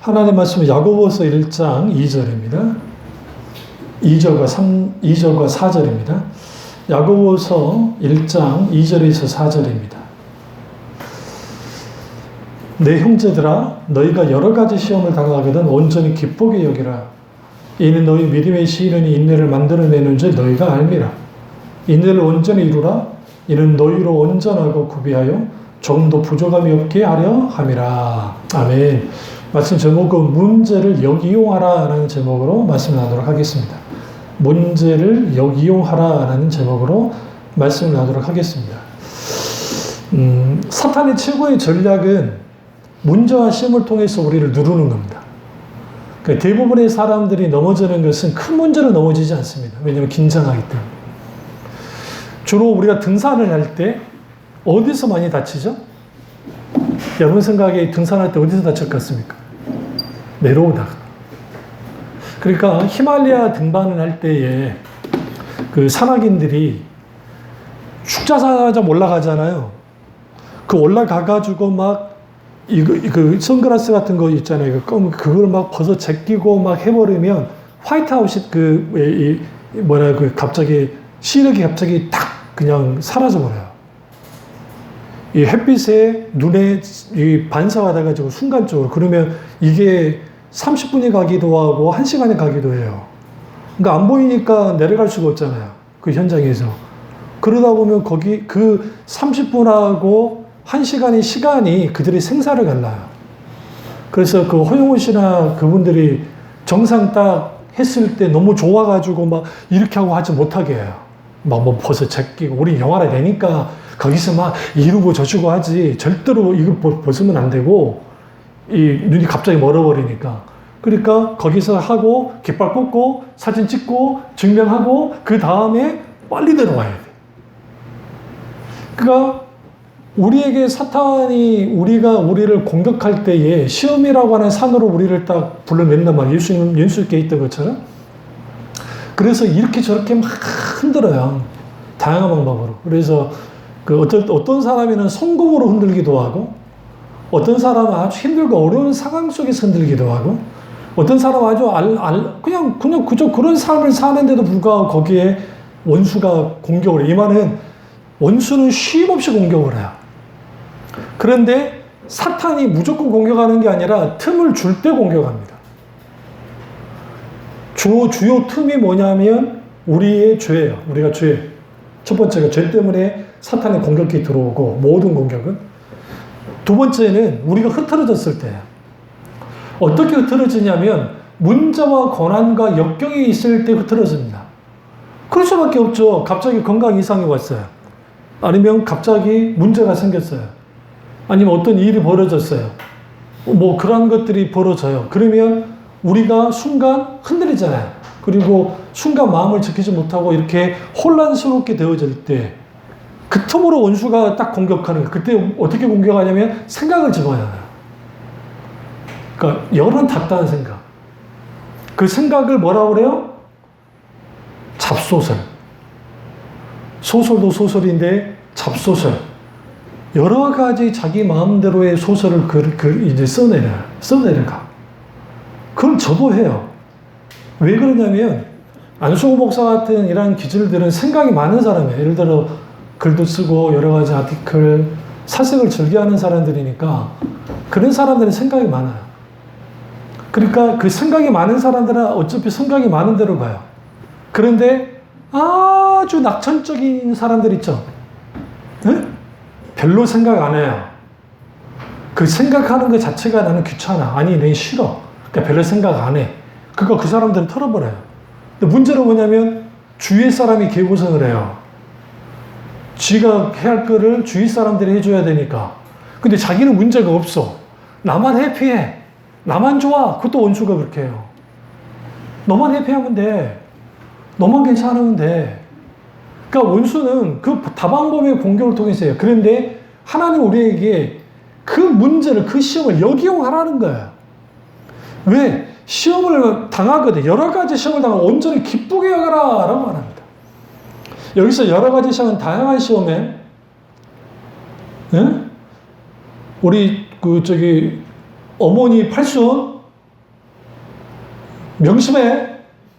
하나님 말씀은 야고보서 1장 2절입니다. 2절과 4절입니다. 야고보서 1장 2절에서 4절입니다. 내 형제들아 너희가 여러 가지 시험을 당하거든 온전히 기쁘게 여기라. 이는 너희 믿음의 시련이 인내를 만들어내는 줄 너희가 알미라. 인내를 온전히 이루라. 이는 너희로 온전하고 구비하여 조금도 부족함이 없게 하려 함이라. 아멘. 말씀 제목은 문제를 역이용하라 라는 제목으로 말씀을 나누도록 하겠습니다. 문제를 역이용하라 라는 제목으로 말씀을 나누도록 하겠습니다. 사탄의 최고의 전략은 문제와 시험을 통해서 우리를 누르는 겁니다. 그러니까 대부분의 사람들이 넘어지는 것은 큰 문제로 넘어지지 않습니다. 왜냐하면 긴장하기 때문에. 주로 우리가 등산을 할 때 어디서 많이 다치죠? 여러분 생각에 등산할 때 어디서 다칠 것 같습니까? 내려오다가. 그러니까 히말라야 등반을 할 때에 그 산악인들이 축자사자 올라가잖아요. 그 올라가가지고 막 그 선글라스 같은 거 있잖아요. 그걸 막 벗어 제끼고 막 해버리면 화이트아웃이 갑자기 시력이 갑자기 탁 그냥 사라져버려요. 이 햇빛에 눈에 반사가 돼가지고 순간적으로 그러면 이게 30분이 가기도 하고 1시간이 가기도 해요. 그러니까 안 보이니까 내려갈 수가 없잖아요. 그 현장에서. 그러다 보면 거기 그 30분하고 1시간의 시간이 그들의 생사를 갈라요. 그래서 그 허용호 씨나 그분들이 정상 딱 했을 때 너무 좋아가지고 막 이렇게 하고 하지 못하게 해요. 막 뭐 벗어 제끼고 우리 영화를 내니까 거기서 막 이러고 저러고 하지 절대로 이거 벗으면 안 되고 이 눈이 갑자기 멀어버리니까 그러니까 거기서 하고 깃발 꽂고 사진 찍고 증명하고 그 다음에 빨리 내려와야 돼. 그러니까 우리에게 사탄이 우리를 공격할 때에 시험이라고 하는 산으로 우리를 딱 불러낸단 말이에요. 예수님 연수께 있던 것처럼. 그래서 이렇게 저렇게 막 흔들어요. 다양한 방법으로. 그래서 그 어떤 사람이는 성공으로 흔들기도 하고, 어떤 사람은 아주 힘들고 어려운 상황 속에서 흔들기도 하고, 어떤 사람은 아주 그냥 그저 그런 삶을 사는데도 불구하고 거기에 원수가 공격을 해요. 이 말은 원수는 쉼없이 공격을 해요. 그런데 사탄이 무조건 공격하는 게 아니라 틈을 줄 때 공격합니다. 주요 틈이 뭐냐면 우리의 죄예요. 우리가 죄. 첫 번째가 죄 때문에 사탄의 공격이 들어오고 모든 공격은. 두 번째는 우리가 흐트러졌을 때예요. 어떻게 흐트러지냐면 문제와 고난과 역경이 있을 때 흐트러집니다. 그럴 수밖에 없죠. 갑자기 건강 이상이 왔어요. 아니면 갑자기 문제가 생겼어요. 아니면 어떤 일이 벌어졌어요. 뭐 그런 것들이 벌어져요. 그러면 우리가 순간 흔들리잖아요. 그리고 순간 마음을 지키지 못하고 이렇게 혼란스럽게 되어질 때 그 틈으로 원수가 딱 공격하는 거예요. 그때 어떻게 공격하냐면 생각을 집어넣어요. 그러니까 열은 닿다는 생각. 그 생각을 뭐라고 그래요? 잡소설. 소설도 소설인데 잡소설. 여러 가지 자기 마음대로의 소설을 이제 써내려가. 그걸 저도 해요. 왜 그러냐면, 안수호 목사 같은 이런 기질들은 생각이 많은 사람이에요. 예를 들어, 글도 쓰고, 여러 가지 아티클, 사색을 즐겨하는 사람들이니까, 그런 사람들은 생각이 많아요. 그러니까 그 생각이 많은 사람들은 어차피 생각이 많은 대로 가요. 그런데 아주 낙천적인 사람들 있죠? 네? 별로 생각 안 해요. 그 생각하는 것 자체가 나는 귀찮아. 아니, 난 싫어. 그러니까 별로 생각 안 해. 그러니까 그 사람들은 털어버려요. 근데 문제는 뭐냐면 주위의 사람이 개고생을 해요. 지가 해야 할 거를 주위 사람들이 해줘야 되니까. 근데 자기는 문제가 없어. 나만 해피해. 나만 좋아. 그것도 원수가 그렇게 해요. 너만 해피하면 돼. 너만 괜찮으면 돼. 그러니까 원수는 그 다방법의 공격을 통해서 해요. 그런데 하나님 우리에게 그 문제를, 그 시험을 역이용하라는 거예요. 왜? 시험을 당하거든. 여러 가지 시험을 당하고 온전히 기쁘게 여겨라 라고 말합니다. 여기서 여러 가지 시험은 다양한 시험에, 네? 우리 어머니 팔순 명심해.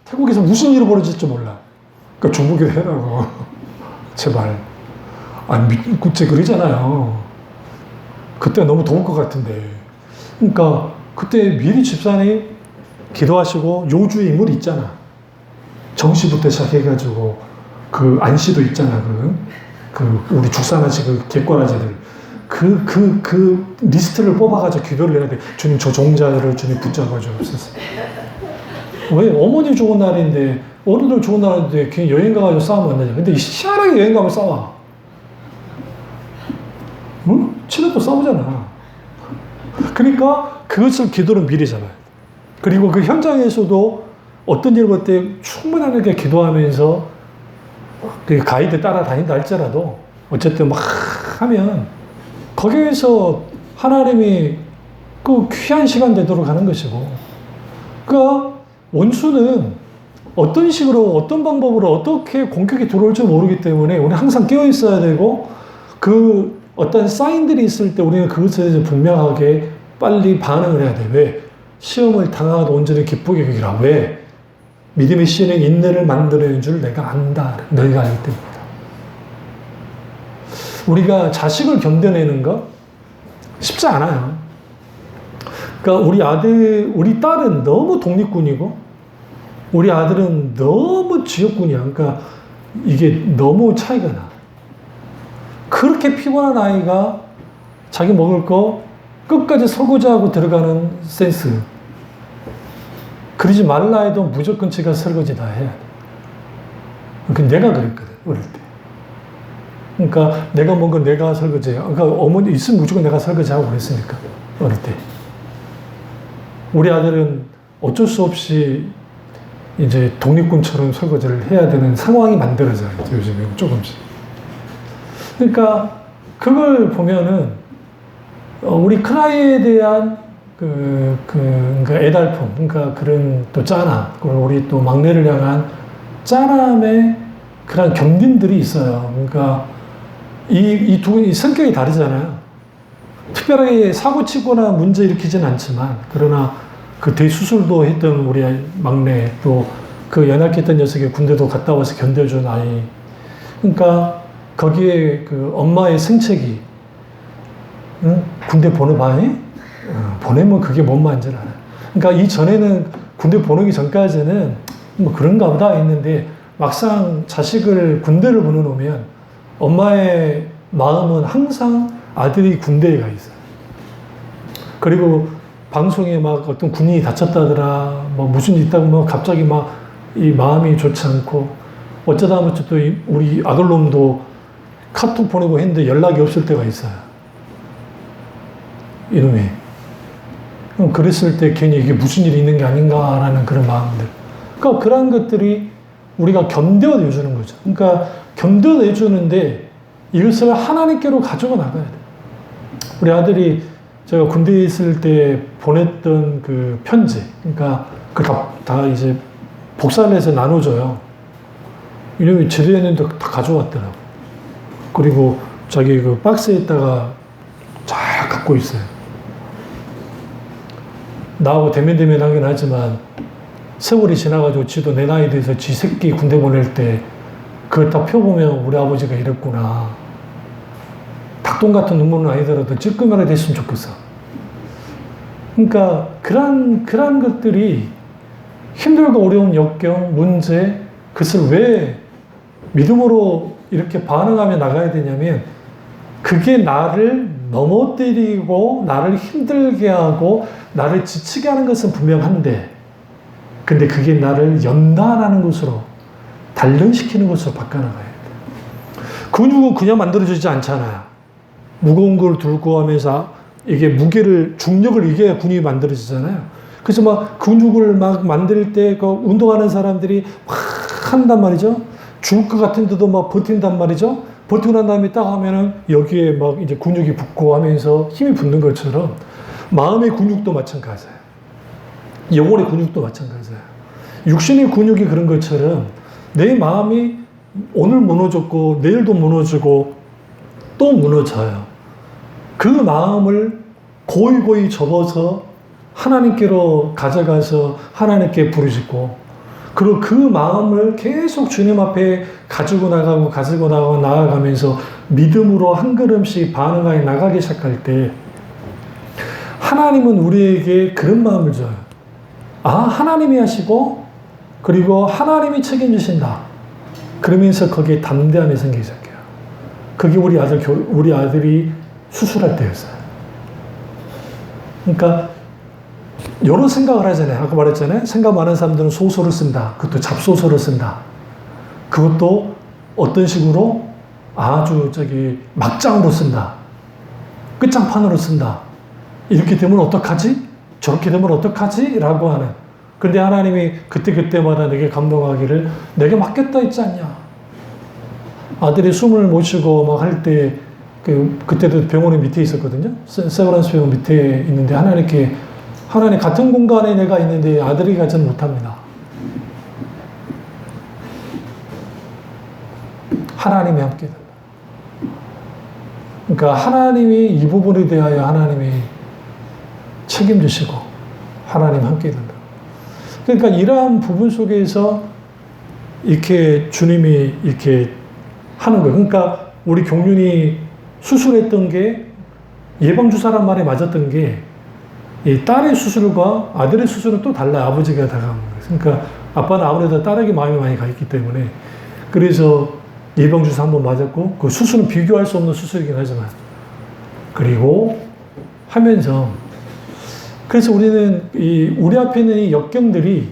태국에서 무슨 일이 벌어질지 몰라. 그러니까 중보기도 해라고. 제발. 아니, 국제 그러잖아요. 그때 너무 더울 것 같은데. 그러니까 그때 미리 집사님 기도하시고 요주의 인물이 있잖아. 정시부터 시작해가지고 그 안시도 있잖아. 그 우리 죽산아지 그 객관아지들. 그 리스트를 뽑아가지고 기도를 해야 돼. 주님 저 종자를 주님 붙잡아 주옵소서. 왜? 어머니 좋은 날인데, 어른들 좋은 날인데, 그냥 여행 가가지고 싸우면 안 되냐. 근데 희한하게 여행 가면 싸워. 응? 친해도 싸우잖아. 그러니까 그것을 기도를 미리 잡아야 돼. 그리고 그 현장에서도 어떤 일 볼 때 충분하게 기도하면서 그 가이드 따라다닌다 할지라도 어쨌든 막 하면 거기에서 하나님이 그 귀한 시간 되도록 하는 것이고, 그러니까 원수는 어떤 식으로 어떤 방법으로 어떻게 공격이 들어올지 모르기 때문에 우리는 항상 깨어 있어야 되고, 그 어떤 사인들이 있을 때 우리는 그것에 대해서 분명하게 빨리 반응을 해야 돼. 왜? 시험을 당하도 온전히 기쁘게 여기라. 왜? 믿음의 시행에 인내를 만들어내는 줄 내가 안다. 너희가 알기 때문이다. 우리가 자식을 견뎌내는 거 쉽지 않아요. 그러니까 우리 아들, 우리 딸은 너무 독립군이고, 우리 아들은 너무 지역군이야. 그러니까 이게 너무 차이가 나. 그렇게 피곤한 아이가 자기 먹을 거 끝까지 설거지하고 들어가는 센스. 그러지 말라 해도 무조건 지가 설거지 다 해야 돼. 그 내가 그랬거든, 어릴 때. 그러니까 내가 먹은 건 내가 설거지해. 그러니까 어머니 있으면 무조건 내가 설거지하고 그랬으니까, 어릴 때. 우리 아들은 어쩔 수 없이 이제 독립군처럼 설거지를 해야 되는 상황이 만들어져요, 요즘에 조금씩. 그러니까 그걸 보면은 우리 큰아이에 대한 그러니까 애달픔, 그러니까 그런 또 짠함, 그리고 우리 또 막내를 향한 짠함의 그런 견딘들이 있어요. 그러니까 이 성격이 다르잖아요. 특별하게 사고 치거나 문제 일으키진 않지만, 그러나 그 대수술도 했던 우리 막내, 또 그 연약했던 녀석이 군대도 갔다 와서 견뎌준 아이. 그러니까 거기에 그 엄마의 승책이, 응? 군대 보내봐? 보내면 그게 뭔 말인지 알아. 그러니까 이전에는 군대 보내기 전까지는 뭐 그런가 보다 했는데, 막상 자식을 군대를 보내놓으면 엄마의 마음은 항상 아들이 군대에 가 있어요. 그리고 방송에 막 어떤 군인이 다쳤다더라, 뭐 무슨 일 있다고 뭐 갑자기 막 이 마음이 좋지 않고, 어쩌다 보면 또 우리 아들놈도 카톡 보내고 했는데 연락이 없을 때가 있어요. 이놈이. 그랬을 때 괜히 이게 무슨 일이 있는 게 아닌가라는 그런 마음들. 그러니까 그런 것들이 우리가 견뎌내주는 거죠. 그러니까 견뎌내주는데 이것을 하나님께로 가지고 나가야 돼. 우리 아들이 제가 군대에 있을 때 보냈던 그 편지, 그러니까 그 다 이제 복사를 해서 나눠줘요. 이놈이 제대했는데 다 가져왔더라고. 그리고 자기 그 박스에다가 잘 갖고 있어요. 나하고 대면대면 하긴 하지만 세월이 지나가지고 지도 내 나이에 대해서 지 새끼 군대 보낼 때 그걸 딱 펴보면 우리 아버지가 이랬구나. 닭똥 같은 눈물은 아니더라도 찔끔이라도 됐으면 좋겠어. 그러니까 그런 것들이 힘들고 어려운 역경, 문제, 그것을 왜 믿음으로 이렇게 반응하며 나가야 되냐면, 그게 나를 넘어뜨리고 나를 힘들게 하고 나를 지치게 하는 것은 분명한데, 근데 그게 나를 연단하는 것으로, 단련시키는 것으로 바꿔나가야 돼. 근육은 그냥 만들어지지 않잖아요. 무거운 걸 들고 하면서 이게 무게를, 중력을 이겨야 근육이 만들어지잖아요. 그래서 막 근육을 막 만들 때 그 운동하는 사람들이 막 한단 말이죠. 죽을 것 같은데도 막 버틴단 말이죠. 버티고 난 다음에 딱 하면은 여기에 막 이제 근육이 붙고 하면서 힘이 붙는 것처럼 마음의 근육도 마찬가지예요. 영혼의 근육도 마찬가지예요. 육신의 근육이 그런 것처럼 내 마음이 오늘 무너졌고 내일도 무너지고 또 무너져요. 그 마음을 고이고이 접어서 하나님께로 가져가서 하나님께 부르짖고, 그리고 그 마음을 계속 주님 앞에 가지고 나아가면서 믿음으로 한 걸음씩 반응하여 나가기 시작할 때 하나님은 우리에게 그런 마음을 줘요. 아, 하나님이 하시고 그리고 하나님이 책임지신다. 그러면서 거기에 담대함이 생기기 시작해요. 그게 우리 아들이 수술할 때였어요. 그러니까 여러 생각을 하잖아요. 아까 말했잖아요. 생각 많은 사람들은 소설을 쓴다. 그것도 잡소설을 쓴다. 그것도 어떤 식으로 아주 막장으로 쓴다. 끝장판으로 쓴다. 이렇게 되면 어떡하지? 저렇게 되면 어떡하지? 라고 하는. 근데 하나님이 그때마다 내게 감동하기를 내게 맡겼다 했지 않냐. 아들이 숨을 못 쉬고 막 할 때, 그때도 병원의 밑에 있었거든요. 세브란스 병원 밑에 있는데 하나님 같은 공간에 내가 있는데 아들이 가지는 못합니다. 하나님이 함께 된다. 그러니까 하나님이 이 부분에 대하여 하나님이 책임지시고 하나님 함께 된다. 그러니까 이러한 부분 속에서 이렇게 주님이 이렇게 하는 거예요. 그러니까 우리 경륜이 수술했던 게 예방주사란 말에 맞았던 게 이 딸의 수술과 아들의 수술은 또 달라요. 아버지가 다가가는 거예요. 그러니까 아빠는 아무래도 딸에게 마음이 많이 가 있기 때문에 그래서 예방주사 한번 맞았고 그 수술은 비교할 수 없는 수술이긴 하지만 그리고 하면서 그래서 우리는 우리 앞에 있는 이 역경들이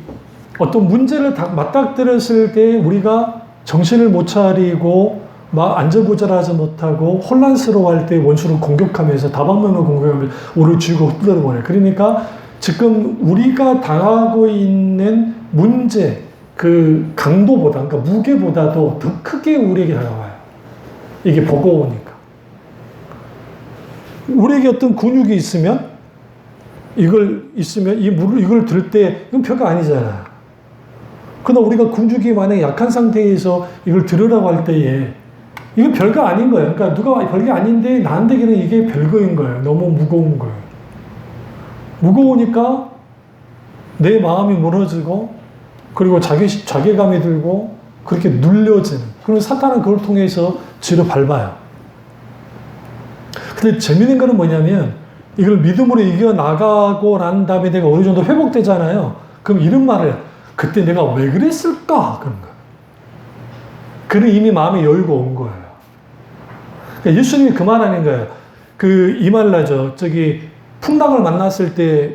어떤 문제를 맞닥뜨렸을 때 우리가 정신을 못 차리고 막 안절부절하지 못하고 혼란스러워할 때 원수를 공격하면서 다방면으로 공격하면서 우리를 쥐고 흩어버려요. 그러니까 지금 우리가 당하고 있는 문제 그 강도보다 그러니까 무게보다도 더 크게 우리에게 다가와요. 이게 버거우니까. 우리에게 어떤 근육이 있으면 이걸 들 때 이건 별거 아니잖아요. 그러나 우리가 근육이 만약에 약한 상태에서 이걸 들으라고 할 때에 이건 별거 아닌 거예요. 그러니까 누가 별게 아닌데 나한테는 이게 별거인 거예요. 너무 무거운 거예요. 무거우니까 내 마음이 무너지고 그리고 자괴감이 들고 그렇게 눌려지는. 그리고 사탄은 그걸 통해서 뒤로 밟아요. 근데 재밌는 거는 뭐냐면 이걸 믿음으로 이겨나가고 난 다음에 내가 어느 정도 회복되잖아요. 그럼 이런 말을 해요. 그때 내가 왜 그랬을까? 그런 거예요. 그는 이미 마음의 여유가 온 거예요. 그러니까 예수님이 그 말 하는 거예요. 이 말을 하죠. 풍랑을 만났을 때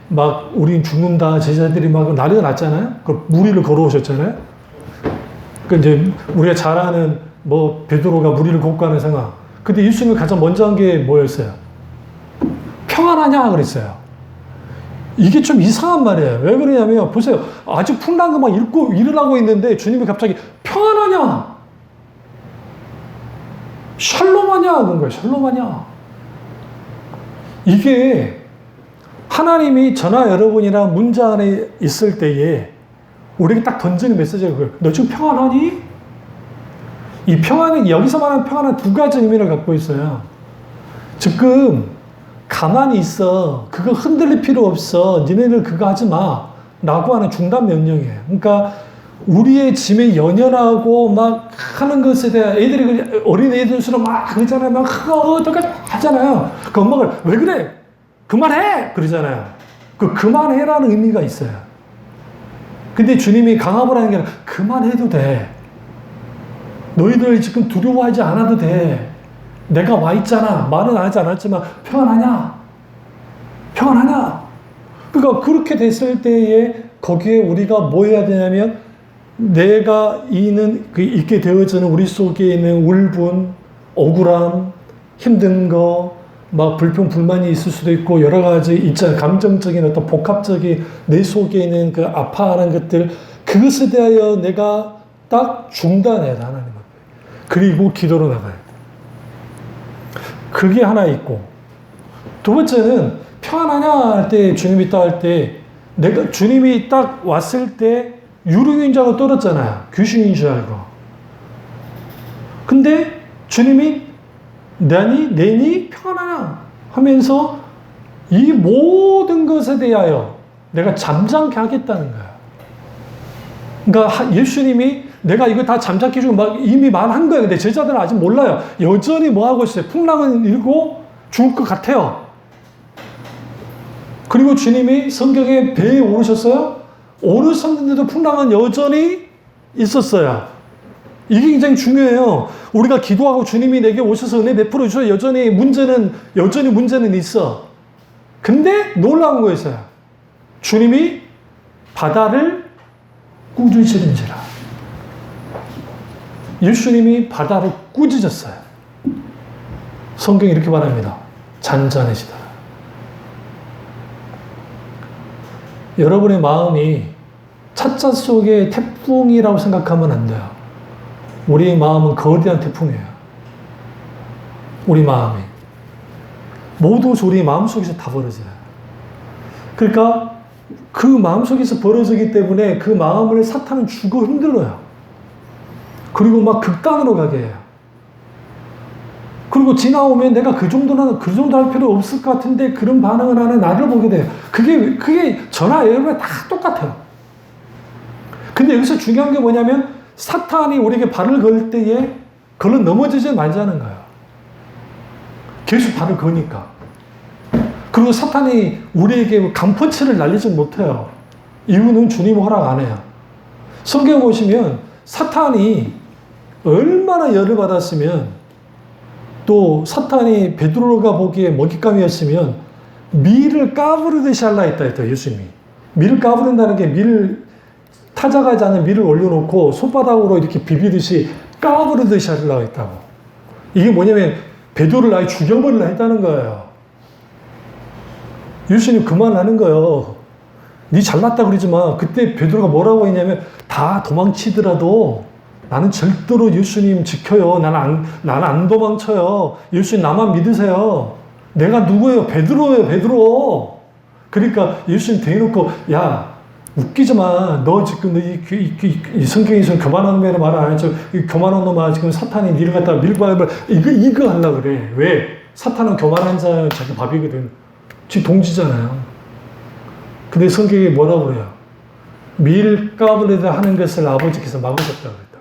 막 우린 죽는다. 제자들이 막 난리가 났잖아요. 그 무리를 걸어오셨잖아요. 그 이제 우리가 잘 아는 베드로가 무리를 걷고 가는 상황. 근데 예수님이 가장 먼저 한 게 뭐였어요? 평안하냐? 그랬어요. 이게 좀 이상한 말이에요. 왜 그러냐면, 보세요. 아직 풍랑이 막 일어나고 있는데, 주님이 갑자기 평안하냐? 샬롬하냐? 그런 거예요. 샬롬하냐? 이게, 하나님이 저나 여러분이랑 문제 안에 있을 때에, 우리에게 딱 던지는 메시지가 그거예요. 너 지금 평안하니? 이 평안은, 여기서 말하는 평안은 두 가지 의미를 갖고 있어요. 지금, 가만히 있어. 그거 흔들릴 필요 없어. 니네들 그거 하지 마. 라고 하는 중단 명령이에요. 그러니까 우리의 짐에 연연하고 막 하는 것에 대한 어린 애들처럼 막 그러잖아요. 막 어떡하지 하잖아요. 그 엄마가 왜 그래? 그만해! 그러잖아요. 그만해라는 의미가 있어요. 근데 주님이 강압을 하는 게 아니라 그만해도 돼. 너희들 지금 두려워하지 않아도 돼. 내가 와 있잖아. 말은 하지 않았지만 평안하냐? 평안하냐? 그러니까 그렇게 됐을 때에 거기에 우리가 뭐 해야 되냐면 내가 있게 되어지는 우리 속에 있는 울분, 억울함, 힘든 거, 막 불평, 불만이 있을 수도 있고 여러 가지 있잖아요. 감정적인 어떤 복합적인 내 속에 있는 그 아파하는 것들 그것에 대하여 내가 딱 중단해야 돼. 하나님 앞에. 그리고 기도로 나가요. 그게 하나 있고 두 번째는 평안하냐 할 때 주님이 딱 할 때 주님이 딱 왔을 때 유령인 줄 알고 떨었잖아요. 귀신인 줄 알고. 근데 주님이 내니 평안하냐 하면서 이 모든 것에 대하여 내가 잠잠케 하겠다는 거야. 그러니까 예수님이 내가 이거 다 잠잠케 해주고 막 이미 말한 거예요. 근데 제자들은 아직 몰라요. 여전히 뭐 하고 있어요? 풍랑은 일고 죽을 것 같아요. 그리고 주님이 성경에 배에 오르셨어요? 오르셨는데도 풍랑은 여전히 있었어요. 이게 굉장히 중요해요. 우리가 기도하고 주님이 내게 오셔서 은혜 베풀어 주셔서 여전히 문제는 있어. 근데 놀라운 거 있어요. 주님이 바다를 꾸짖으신지라. 예수님이 바다를 꾸짖었어요. 성경이 이렇게 말합니다. 잔잔해지다. 여러분의 마음이 찻잔 속의 태풍이라고 생각하면 안 돼요. 우리의 마음은 거대한 태풍이에요. 우리 마음이. 모든 것이 우리 마음속에서 다 벌어져요. 그러니까 그 마음속에서 벌어지기 때문에 그 마음을 사탄은 주고 흔들어요. 그리고 막 극단으로 가게 해요. 그리고 지나오면 내가 그 정도 할 필요 없을 것 같은데 그런 반응을 하는 나를 보게 돼요. 그게 저나 여러분 다 똑같아요. 근데 여기서 중요한 게 뭐냐면 사탄이 우리에게 발을 걸 때에 걸러 넘어지지 말자는 거예요. 계속 발을 거니까. 그리고 사탄이 우리에게 강펀치를 날리지 못해요. 이유는 주님 허락 안 해요. 성경 보시면 사탄이 얼마나 열을 받았으면 또 사탄이 베드로가 보기에 먹잇감이었으면 밀을 까부르듯이 할라 했다 예수님이. 밀을 까부른다는 게 밀을 타작하지 않은 밀을 올려놓고 손바닥으로 이렇게 비비듯이 까부르듯이 하려고 했다고. 이게 뭐냐면 베드로를 아예 죽여버리려 했다는 거예요. 예수님 그만하는 거예요. 네 잘났다 그러지 마. 그때 베드로가 뭐라고 했냐면 다 도망치더라도 나는 절대로 예수님 지켜요. 나는 안 도망쳐요. 예수님 나만 믿으세요. 내가 누구예요? 베드로예요, 베드로. 그러니까 예수님 대놓고 야 웃기지 마. 너 지금 이 성경에서 교만한 놈이라 말 안 했죠. 교만한 놈아 지금 사탄이 니를 갖다가 밀고 이거 하려고 그래. 왜? 사탄은 교만한 자는 자기 밥이거든. 지금 동지잖아요. 근데 성경이 뭐라고 그래요? 밀가부르다 하는 것을 아버지께서 막으셨다고 그랬다.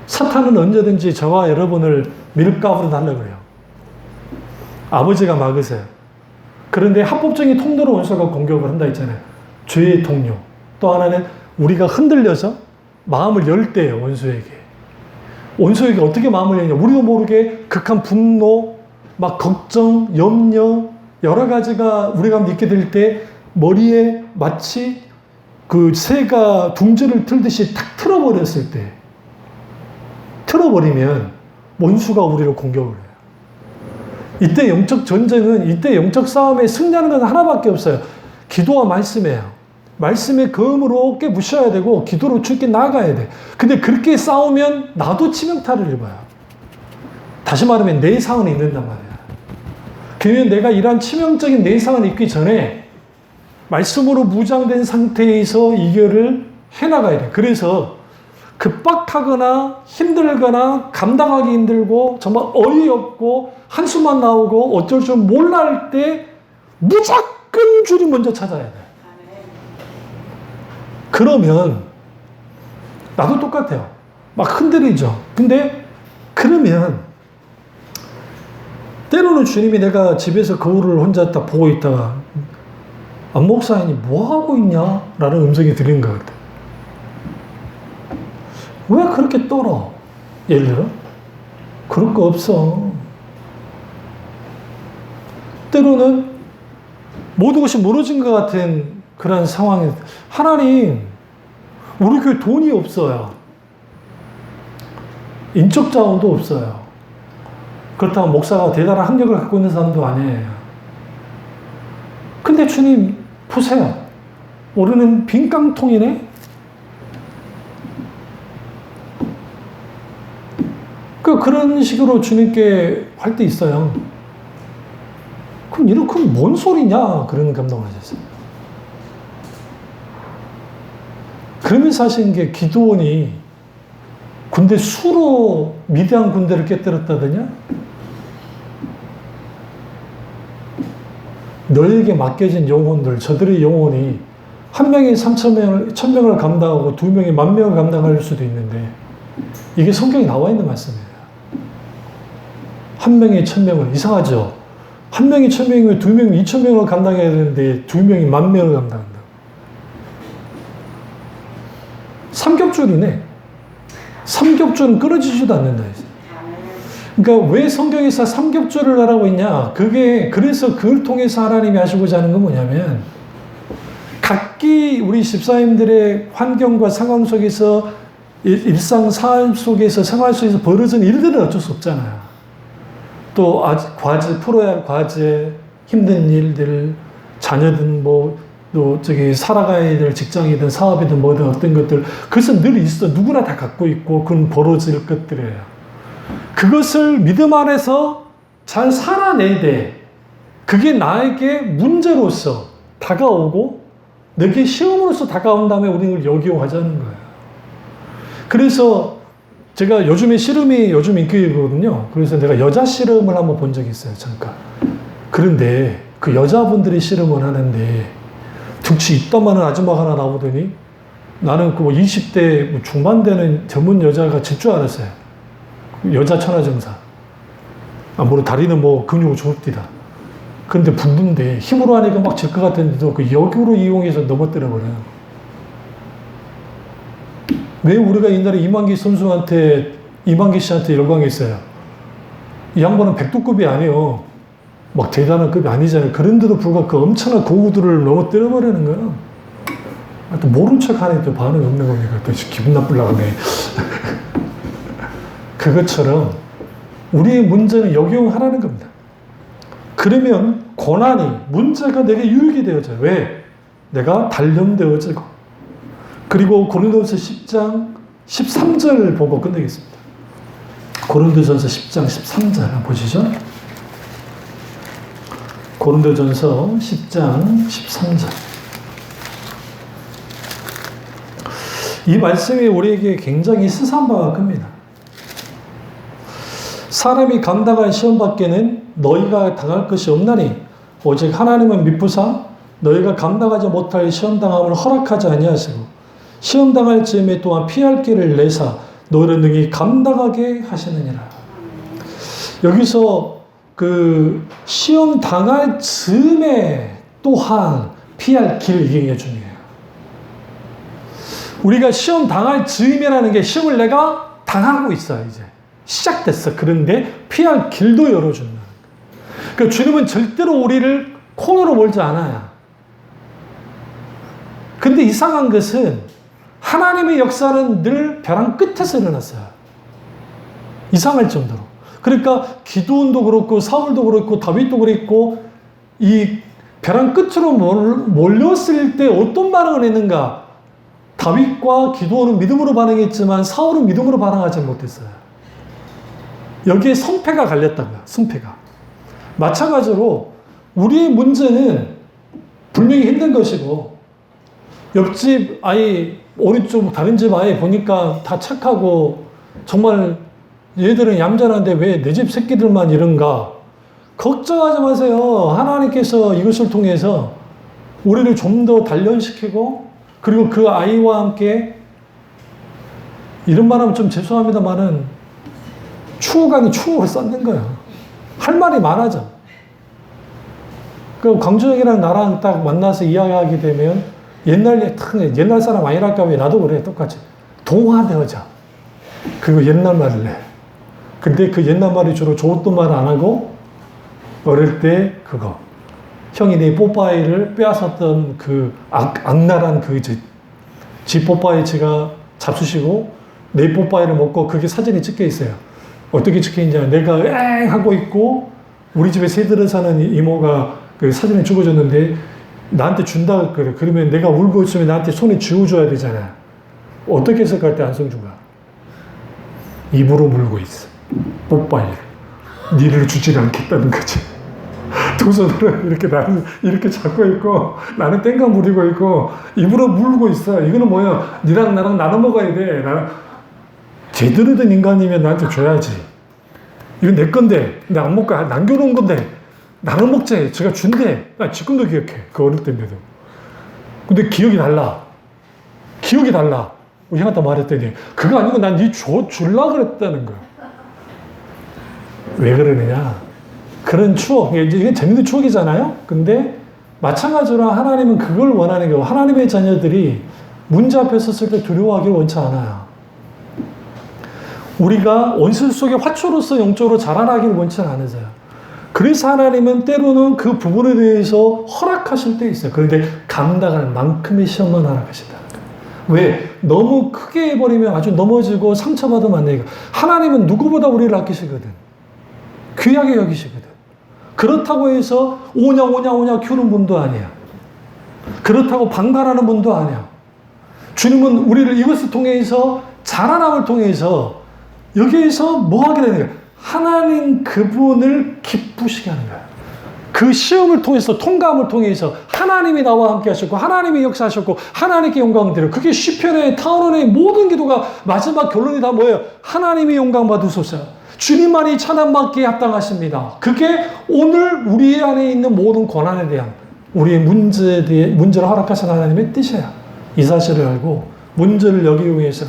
사탄은 언제든지 저와 여러분을 밀가부르다 하려고 그래요. 아버지가 막으세요. 그런데 합법적인 통로로 원수가 공격을 한다 했잖아요. 죄의 통로. 또 하나는 우리가 흔들려서 마음을 열 때예요. 원수에게 어떻게 마음을 열냐. 우리도 모르게 극한 분노, 막 걱정, 염려 여러 가지가 우리가 있게 될 때 머리에 마치 그 새가 둥지를 틀듯이 탁 틀어버렸을 때 틀어버리면 원수가 우리를 공격을 해요. 이때 영적 전쟁은 이때 영적 싸움에 승리하는 건 하나밖에 없어요. 기도와 말씀이에요. 말씀의 검으로 깨부셔야 되고 기도로 주께 나가야 돼. 근데 그렇게 싸우면 나도 치명타를 입어요. 다시 말하면 내상은 입는단 말이야. 그러면 내가 이러한 치명적인 내상을 입기 전에 말씀으로 무장된 상태에서 이결을 해나가야 돼. 그래서 급박하거나 힘들거나 감당하기 힘들고 정말 어이없고 한숨만 나오고 어쩔 줄 몰라 할 때 무조건 주를 먼저 찾아야 돼. 그러면 나도 똑같아요. 막 흔들리죠. 근데 그러면 때로는 주님이 내가 집에서 거울을 혼자 딱 보고 있다가 안 목사님 뭐하고 있냐? 라는 음성이 들리는 것 같아요. 왜 그렇게 떨어? 예를 들어? 그럴 거 없어. 때로는 모든 것이 무너진 것 같은 그런 상황에 하나님 우리 교회 돈이 없어요. 인적 자원도 없어요. 그렇다고 목사가 대단한 학력을 갖고 있는 사람도 아니에요. 근데 주님 보세요. 우리는 빈 깡통이네? 그런 식으로 주님께 할 때 있어요. 그럼 이렇게 뭔 소리냐? 그런 감동을 하셨어요. 그러면서 하신 게 기드온이 군대 수로 미디안 군대를 깨뜨렸다더냐? 너에게 맡겨진 영혼들, 저들의 영혼이 한 명이 1000명을 감당하고 2명이 10,000명을 감당할 수도 있는데 이게 성경에 나와 있는 말씀이에요. 한 명이 1000명을, 이상하죠? 한 명이 1000명이면 2명이 2000명을 감당해야 되는데 2명이 10,000명을 감당한다. 삼겹줄이네. 삼겹줄은 끊어지지도 않는다. 그러니까 왜 성경에서 삼겹줄을 하라고 했냐? 그래서 그걸 통해서 하나님이 하시고자 하는 건 뭐냐면, 각기 우리 집사님들의 환경과 상황 속에서, 일상 삶 속에서, 생활 속에서 벌어진 일들은 어쩔 수 없잖아요. 또 풀어야 할 과제, 힘든 일들, 자녀든 또 살아가야 될 직장이든 사업이든 뭐든 어떤 것들, 그것은 늘 있어. 누구나 다 갖고 있고, 그건 벌어질 것들이에요. 그것을 믿음 안에서 잘 살아내야 돼. 그게 나에게 문제로서 다가오고, 내게 시험으로서 다가온 다음에 우리는 역이용하자는 거예요. 그래서 제가 요즘에 씨름이 요즘 인기거든요. 그래서 내가 여자 씨름을 한번 본 적이 있어요, 잠깐. 그런데 그 여자분들이 씨름을 하는데 득치 이따만한 아줌마가 하나 나오더니 나는 그 20대 중반 되는 전문 여자가 질 줄 알았어요. 여자 천하정사. 물론 다리는 근육은 좋읍디다. 근데 붙는데 힘으로 하니까 막 질 것 같았는데도 그 역으로 이용해서 넘어뜨려 버려요. 왜 우리가 옛날에 이만기 씨한테 열광했어요? 이 양반은 백두급이 아니에요. 막 대단한 급이 아니잖아요. 그런데도 불구하고 그 엄청난 고우들을 넘어뜨려 버리는 거예요. 또 모른 척 하니 또 반응이 없는 겁니까? 또 기분 나쁘려고 하네. 그것처럼 우리의 문제는 역이용하라는 겁니다. 그러면 고난이, 문제가 내게 유익이 되어져요. 왜? 내가 단련되어지고. 그리고 고린도전서 10장 13절 보고 끝내겠습니다. 고린도전서 10장 13절 한번 보시죠. 고린도전서 10장 13절. 이 말씀이 우리에게 굉장히 스산 바가 큽니다. 사람이 감당할 시험 밖에는 너희가 당할 것이 없나니 오직 하나님은 미쁘사 너희가 감당하지 못할 시험당함을 허락하지 아니하시고 시험당할 즈음에 또한 피할 길을 내사 너희를 능히 감당하게 하시느니라. 여기서 그 시험당할 즈음에 또한 피할 길, 이게 굉장히 중요해요. 우리가 시험당할 즈음이라는 게 시험을 내가 당하고 있어요. 이제 시작됐어. 그런데 피할 길도 열어준다. 그러니까 주님은 절대로 우리를 코너로 몰지 않아요. 근데 이상한 것은 하나님의 역사는 늘 벼랑 끝에서 일어났어요. 이상할 정도로. 그러니까 기드온도 그렇고 사울도 그렇고 다윗도 그랬고 이 벼랑 끝으로 몰렸을 때 어떤 반응을 했는가? 다윗과 기드온은 믿음으로 반응했지만 사울은 믿음으로 반응하지 못했어요. 여기에 성패가 갈렸다고요. 성패가. 마찬가지로 우리의 문제는 분명히 힘든 것이고 옆집 아이, 오른쪽 다른 집 아이 보니까 다 착하고 정말 얘들은 얌전한데 왜 내 집 새끼들만 이런가? 걱정하지 마세요. 하나님께서 이것을 통해서 우리를 좀 더 단련시키고 그리고 그 아이와 함께 이런 말하면 좀 죄송합니다만은 추억 아닌 추억을 쌓는 거예요. 할 말이 많아져. 그 광주형이랑 나랑 딱 만나서 이야기하게 되면 옛날 사람 아니랄까 왜 나도 그래 똑같이 동화되어져. 그리고 옛날 말을 해. 근데 그 옛날 말이 주로 좋았던 말 안 하고 어릴 때 그거 형이 내 뽀빠이를 빼앗았던 그 악랄한 그 지 뽀빠이 지가 잡수시고 내 뽀빠이를 먹고 그게 사진이 찍혀 있어요. 어떻게 찍혀 있냐? 내가 엥 하고 있고 우리 집에 새들을 사는 이모가 그 사진을 찍어줬는데 나한테 준다 그래. 그러면 내가 울고 있으면 나한테 손에 쥐어줘야 되잖아. 어떻게 해석할 때 안성주가 입으로 물고 있어. 뽀빠이를. 니를 주지 않겠다는 거지. 두 손으로 이렇게 나를 이렇게 잡고 있고 나는 땡강 부리고 있고 입으로 물고 있어. 이거는 뭐야? 니랑 나랑 나눠 먹어야 돼. 제대로 된 인간이면 나한테 줘야지. 이건 내 건데, 내 안 먹고 남겨놓은 건데. 나는 목자예요. 제가 준대. 나 지금도 기억해. 그 어릴 때인데도. 근데 기억이 달라. 기억이 달라. 우리 형한테 말했더니 그거 아니고 난 니 줄라 그랬다는 거야. 왜 그러느냐? 그런 추억. 이게 재밌는 추억이잖아요? 근데 마찬가지로 하나님은 그걸 원하는 거고 하나님의 자녀들이 문제 앞에 섰을 때 두려워하기를 원치 않아요. 우리가 원수 속의 화초로서 영적으로 자라나기를 원치 않으세요. 그래서 하나님은 때로는 그 부분에 대해서 허락하실 때 있어요. 그런데 감당할 만큼의 시험만 허락하신다는 거예요. 왜? 너무 크게 해버리면 아주 넘어지고 상처받으면 안 되니까. 하나님은 누구보다 우리를 아끼시거든. 귀하게 여기시거든. 그렇다고 해서 오냐 키우는 분도 아니야. 그렇다고 방관하는 분도 아니야. 주님은 우리를 이것을 통해서 자라남을 통해서 여기에서 뭐 하게 되는 거야? 하나님 그분을 기쁘시게 하는 거야. 그 시험을 통해서 통과함을 통해서 하나님이 나와 함께 하셨고 하나님이 역사하셨고 하나님께 영광을 드려. 그게 시편의 타원의 모든 기도가 마지막 결론이 다 뭐예요? 하나님이 영광 받으소서. 주님만이 찬양받기에 합당하십니다. 그게 오늘 우리 안에 있는 모든 고난에 대한 우리의 문제를 허락하신 하나님의 뜻이야. 이 사실을 알고 문제를 여기기 위해서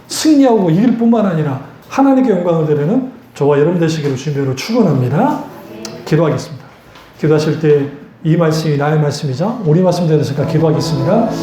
승리하고 이길 뿐만 아니라 하나님께 영광을 드리는 저와 여러분 되시기를 주님으로 축원합니다. 기도하겠습니다. 기도하실 때 이 말씀이 나의 말씀이자 우리 말씀 되셨을까 기도하겠습니다.